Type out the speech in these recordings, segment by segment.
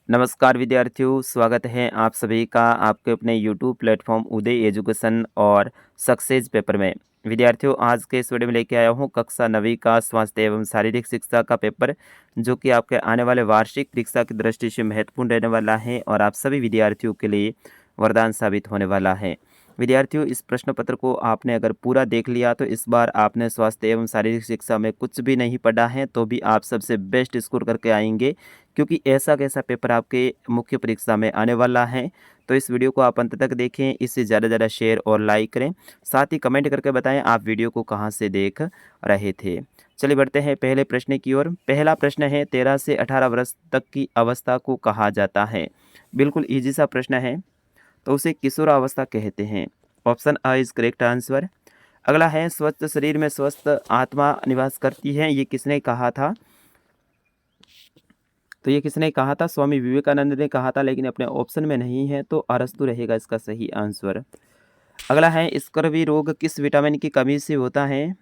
नमस्कार विद्यार्थियों, स्वागत है आप सभी का आपके अपने यूट्यूब प्लेटफॉर्म उदय एजुकेशन और सक्सेस पेपर में। विद्यार्थियों, आज के इस वीडियो में लेके आया हूँ कक्षा 9वीं का स्वास्थ्य एवं शारीरिक शिक्षा का पेपर, जो कि आपके आने वाले वार्षिक परीक्षा की दृष्टि से महत्वपूर्ण रहने वाला है और आप सभी विद्यार्थियों के लिए वरदान साबित होने वाला है। विद्यार्थियों, इस प्रश्न पत्र को आपने अगर पूरा देख लिया तो इस बार आपने स्वास्थ्य एवं शारीरिक शिक्षा में कुछ भी नहीं पढ़ा है तो भी आप सबसे बेस्ट स्कोर करके आएंगे, क्योंकि ऐसा कैसा पेपर आपके मुख्य परीक्षा में आने वाला है। तो इस वीडियो को आप अंत तक देखें, इससे ज़्यादा शेयर और लाइक करें, साथ ही कमेंट करके बताएं आप वीडियो को कहां से देख रहे थे। चलिए बढ़ते हैं पहले प्रश्न की ओर। पहला प्रश्न है, 13 से 18 वर्ष तक की अवस्था को कहा जाता है। बिल्कुल ईजी सा प्रश्न है, तो उसे किशोरावस्था कहते हैं। ऑप्शन आ इज करेक्ट आंसर। अगला है, स्वस्थ शरीर में स्वस्थ आत्मा निवास करती है, ये किसने कहा था? तो ये किसने कहा था? स्वामी विवेकानंद ने कहा था, लेकिन अपने ऑप्शन में नहीं है, तो अरस्तु रहेगा इसका सही आंसर। अगला है, स्कर्वी रोग किस विटामिन की कमी से होता है?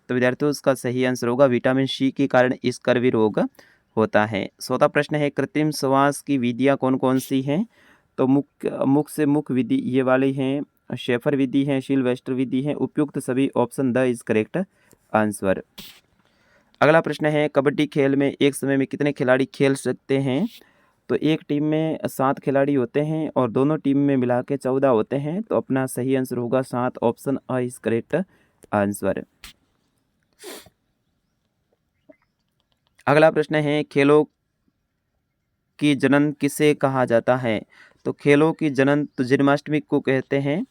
तो विद्यार्थियों, उसका सही आंसर होगा विटामिन सी के कारण स्कर्वी रोग होता है। 14वां प्रश्न है, कृत्रिम श्वास की विधियाँ कौन कौन सी हैं? तो मुख से मुख विधि ये वाली हैं, शेफर विधि है, सिल्वेस्टर विधि है, उपयुक्त सभी option the is correct answer. अगला प्रश्न है, कबड्डी खेल में एक समय में कितने खिलाड़ी खेल सकते हैं? तो एक टीम में 7 खिलाड़ी होते हैं और दोनों टीम में मिला के 14 होते हैं, तो अपना सही आंसर होगा 7, option A is correct answer. अगला प्रश्न है, खेलों की जनन किसे कहा जाता है? तो खेलों की जनन तो जन्माष्टमी को कहते हैं,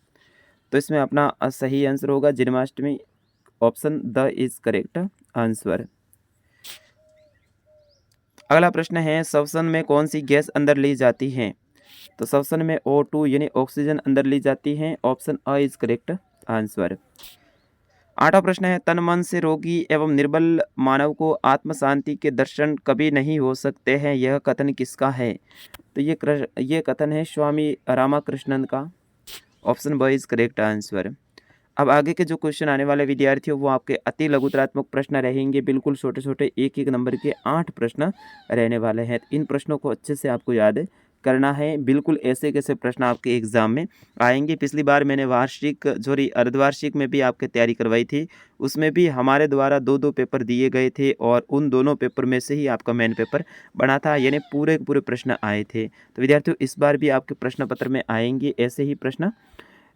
तो इसमें अपना सही आंसर होगा Janmashtami, option the is correct answer. अगला प्रश्न है, श्वसन में कौन सी गैस अंदर ली जाती है? तो श्वसन में O2 यानी ऑक्सीजन अंदर ली जाती है, option A is correct answer. 8वां प्रश्न है, तन मन से रोगी एवं निर्बल मानव को आत्म शांति के दर्शन कभी नहीं हो सकते हैं, यह कथन किसका है? तो ये कथन है स्वामी रामाकृष्णन का, ऑप्शन ब इज करेक्ट आंसर। अब आगे के जो क्वेश्चन आने वाले विद्यार्थियों, वो आपके अति लघुतरात्मक प्रश्न रहेंगे, बिल्कुल छोटे छोटे एक एक नंबर के 8 प्रश्न रहने वाले हैं। इन प्रश्नों को अच्छे से आपको याद करना है, बिल्कुल ऐसे कैसे प्रश्न आपके एग्जाम में आएंगे। पिछली बार मैंने वार्षिक सॉरी अर्धवार्षिक में भी आपकी तैयारी करवाई थी, उसमें भी हमारे द्वारा 2-2 पेपर दिए गए थे और उन दोनों पेपर में से ही आपका मेन पेपर बना था, यानी पूरे पूरे प्रश्न आए थे। तो विद्यार्थियों, इस बार भी आपके प्रश्न पत्र में आएंगे ऐसे ही प्रश्न।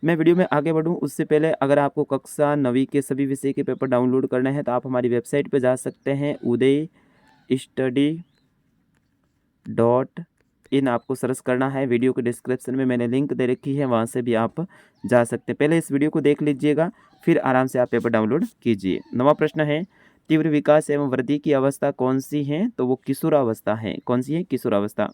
मैं वीडियो में आगे बढ़ूं उससे पहले, अगर आपको कक्षा 9वीं के सभी विषय के पेपर डाउनलोड करने हैं तो आप हमारी वेबसाइट पर जा सकते हैं, uday-study.in आपको सर्च करना है। वीडियो के डिस्क्रिप्शन में मैंने लिंक दे रखी है, वहां से भी आप जा सकते हैं। पहले इस वीडियो को देख लीजिएगा, फिर आराम से आप पेपर डाउनलोड कीजिए। 9वां प्रश्न है, तीव्र विकास एवं वृद्धि की अवस्था कौन सी है? तो वो किशोरावस्था है। कौन सी है? किशोरावस्था।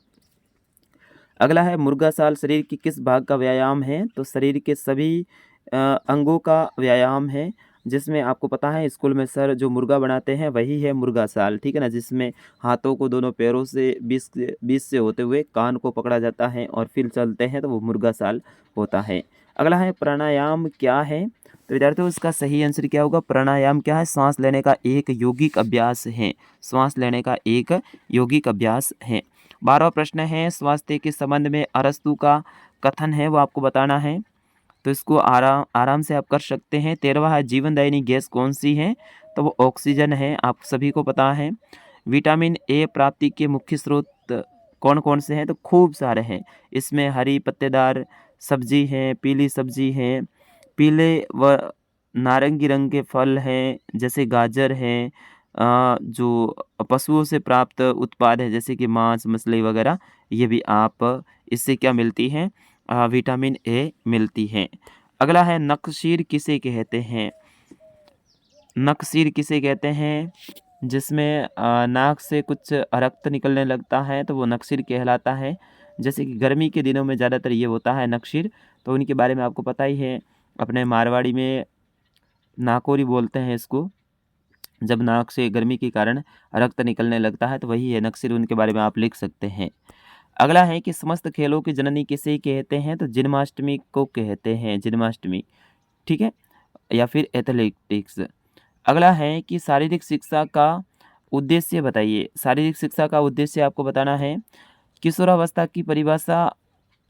अगला है, मुर्गासाल शरीर के किस भाग का व्यायाम है? तो शरीर के सभी अंगों का व्यायाम है, जिसमें आपको पता है स्कूल में सर जो मुर्गा बनाते हैं वही है मुर्गासाल, ठीक है ना, जिसमें हाथों को दोनों पैरों से बीच से होते हुए कान को पकड़ा जाता है और फिर चलते हैं, तो वो मुर्गासाल होता है। अगला है, प्राणायाम क्या है? तो विद्यार्थियों, इसका सही आंसर क्या होगा? प्राणायाम क्या है? सांस लेने का एक यौगिक अभ्यास है। सांस लेने का एक यौगिक अभ्यास है। 12वां प्रश्न है, स्वास्थ्य के संबंध में अरस्तु का कथन है, वो आपको बताना है, तो इसको आराम आराम से आप कर सकते हैं। 13वां है, जीवनदायिनी गैस कौन सी है? तो वो ऑक्सीजन है, आप सभी को पता है। विटामिन ए प्राप्ति के मुख्य स्रोत कौन कौन से हैं? तो खूब सारे हैं, इसमें हरी पत्तेदार सब्जी है, पीली सब्जी है, पीले व नारंगी रंग के फल हैं जैसे गाजर है, जो पशुओं से प्राप्त उत्पाद है जैसे कि मांस मछली वगैरह, ये भी आप इससे क्या मिलती हैं? विटामिन ए मिलती है। अगला है, नकशीर किसे कहते हैं? नकसीर किसे कहते हैं? जिसमें नाक से कुछ रक्त निकलने लगता है, तो वो नकसीर कहलाता है। जैसे कि गर्मी के दिनों में ज़्यादातर ये होता है नकसीर, तो उनके बारे में आपको पता ही है। अपने मारवाड़ी में नाकोरी बोलते हैं इसको, जब नाक से गर्मी के कारण रक्त निकलने लगता है, तो वही है नकसीर, उनके बारे में आप लिख सकते हैं। अगला है कि समस्त खेलों की जननी किसे कहते हैं? तो जन्माष्टमी को कहते हैं, जन्माष्टमी, ठीक है, या फिर एथलेटिक्स। अगला है कि शारीरिक शिक्षा का उद्देश्य बताइए। शारीरिक शिक्षा का उद्देश्य आपको बताना है। किशोरावस्था की परिभाषा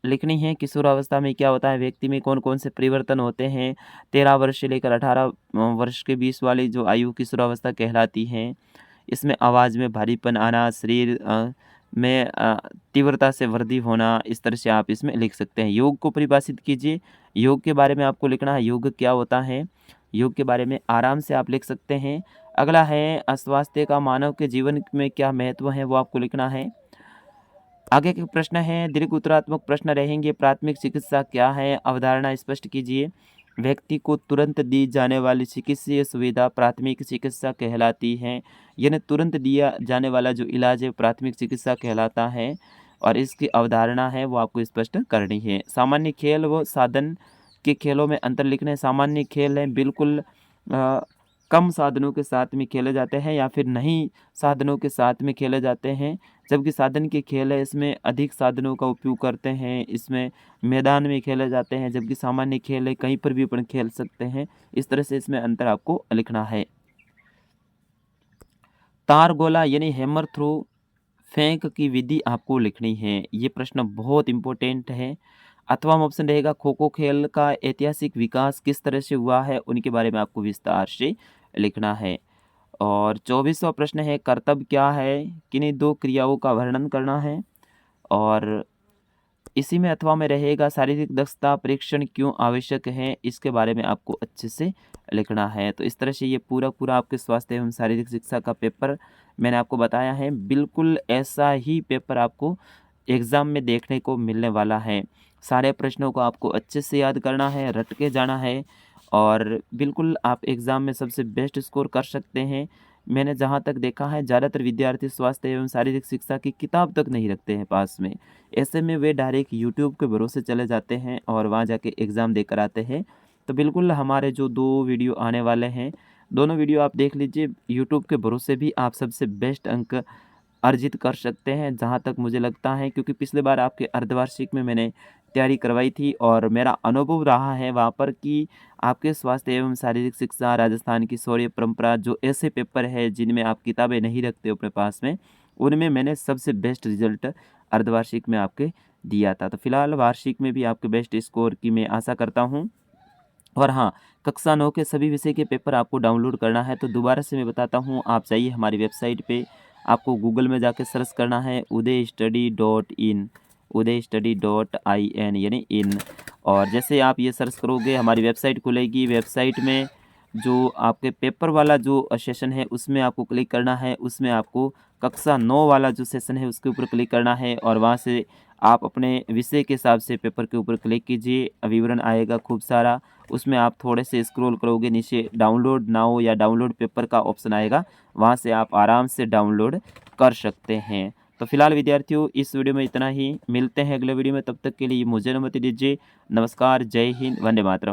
लिखनी है। किशोरावस्था में क्या होता है, व्यक्ति में कौन कौन से परिवर्तन होते हैं। 13 वर्ष से लेकर 18 वर्ष के बीच वाली जो आयु किशोरावस्था कहलाती है। इसमें आवाज़ में भारीपन आना, शरीर में तीव्रता से वृद्धि होना, इस तरह से आप इसमें लिख सकते हैं। योग को परिभाषित कीजिए। योग के बारे में आपको लिखना है, योग क्या होता है। योग के बारे में आराम से आप लिख सकते हैं। अगला है स्वास्थ्य का मानव के जीवन में क्या महत्व है, वो आपको लिखना है। आगे के प्रश्न हैं, दीर्घ उत्तरात्मक प्रश्न रहेंगे। प्राथमिक चिकित्सा क्या है, अवधारणा स्पष्ट कीजिए। व्यक्ति को तुरंत दी जाने वाली चिकित्सीय सुविधा प्राथमिक चिकित्सा कहलाती है। यानी तुरंत दिया जाने वाला जो इलाज है प्राथमिक चिकित्सा कहलाता है। और इसकी अवधारणा है वो आपको स्पष्ट करनी है। सामान्य खेल व साधन के खेलों में अंतर लिखना है। सामान्य खेल है बिल्कुल कम साधनों के साथ में खेले जाते हैं या फिर नहीं साधनों के साथ में खेले जाते हैं। जबकि साधन के खेल है इसमें अधिक साधनों का उपयोग करते हैं, इसमें मैदान में खेले जाते हैं। जबकि सामान्य खेल है कहीं पर भी अपन खेल सकते हैं। इस तरह से इसमें अंतर आपको लिखना है। तार गोला यानी हैमर थ्रो फेंक की विधि आपको लिखनी है। ये प्रश्न बहुत इंपॉर्टेंट है। अथवा ऑप्शन रहेगा, खो खो खेल का ऐतिहासिक विकास किस तरह से हुआ है, उनके बारे में आपको विस्तार से लिखना है। और 24वां प्रश्न है, कर्तव्य क्या है, किन्हीं दो क्रियाओं का वर्णन करना है। और इसी में अथवा में रहेगा, शारीरिक दक्षता परीक्षण क्यों आवश्यक है, इसके बारे में आपको अच्छे से लिखना है। तो इस तरह से ये पूरा आपके स्वास्थ्य एवं शारीरिक शिक्षा का पेपर मैंने आपको बताया है। बिल्कुल ऐसा ही पेपर आपको एग्ज़ाम में देखने को मिलने वाला है। सारे प्रश्नों को आपको अच्छे से याद करना है, रट के जाना है और बिल्कुल आप एग्ज़ाम में सबसे बेस्ट स्कोर कर सकते हैं। मैंने जहाँ तक देखा है ज़्यादातर विद्यार्थी स्वास्थ्य एवं शारीरिक शिक्षा की किताब तक नहीं रखते हैं पास में। ऐसे में वे डायरेक्ट यूट्यूब के भरोसे चले जाते हैं और वहाँ जाके एग्ज़ाम देकर आते हैं। तो बिल्कुल हमारे जो 2 वीडियो आने वाले हैं, दोनों वीडियो आप देख लीजिए। यूट्यूब के भरोसे भी आप सबसे बेस्ट अंक अर्जित कर सकते हैं, जहाँ तक मुझे लगता है, क्योंकि पिछले बार आपके अर्धवार्षिक में मैंने तैयारी करवाई थी और मेरा अनुभव रहा है वहाँ पर कि आपके स्वास्थ्य एवं शारीरिक शिक्षा, राजस्थान की शौर्य परंपरा, जो ऐसे पेपर है जिनमें आप किताबें नहीं रखते अपने पास में, उनमें मैंने सबसे बेस्ट रिजल्ट अर्धवार्षिक में आपके दिया था। तो फिलहाल वार्षिक में भी आपके बेस्ट स्कोर की मैं आशा करता हूँ। और हाँ, कक्षा 9 के सभी विषय के पेपर आपको डाउनलोड करना है तो दोबारा से मैं बताता हूँ, आप जाइए हमारी वेबसाइट पे। आपको गूगल में जाके सर्च करना है udaystudy.in, udaystudy.in यानी इन। और जैसे आप ये सर्च करोगे हमारी वेबसाइट खुलेगी। वेबसाइट में जो आपके पेपर वाला जो सेशन है उसमें आपको क्लिक करना है। उसमें आपको कक्षा 9 वाला जो सेशन है उसके ऊपर क्लिक करना है और वहाँ से आप अपने विषय के हिसाब से पेपर के ऊपर क्लिक कीजिए। विवरण आएगा खूब सारा, उसमें आप थोड़े से स्क्रॉल करोगे नीचे डाउनलोड नाउ या डाउनलोड पेपर का ऑप्शन आएगा, वहाँ से आप आराम से डाउनलोड कर सकते हैं। तो फिलहाल विद्यार्थियों इस वीडियो में इतना ही, मिलते हैं अगले वीडियो में। तब तक के लिए मुझे अनुमति दीजिए। नमस्कार, जय हिंद, वंदे मातरम।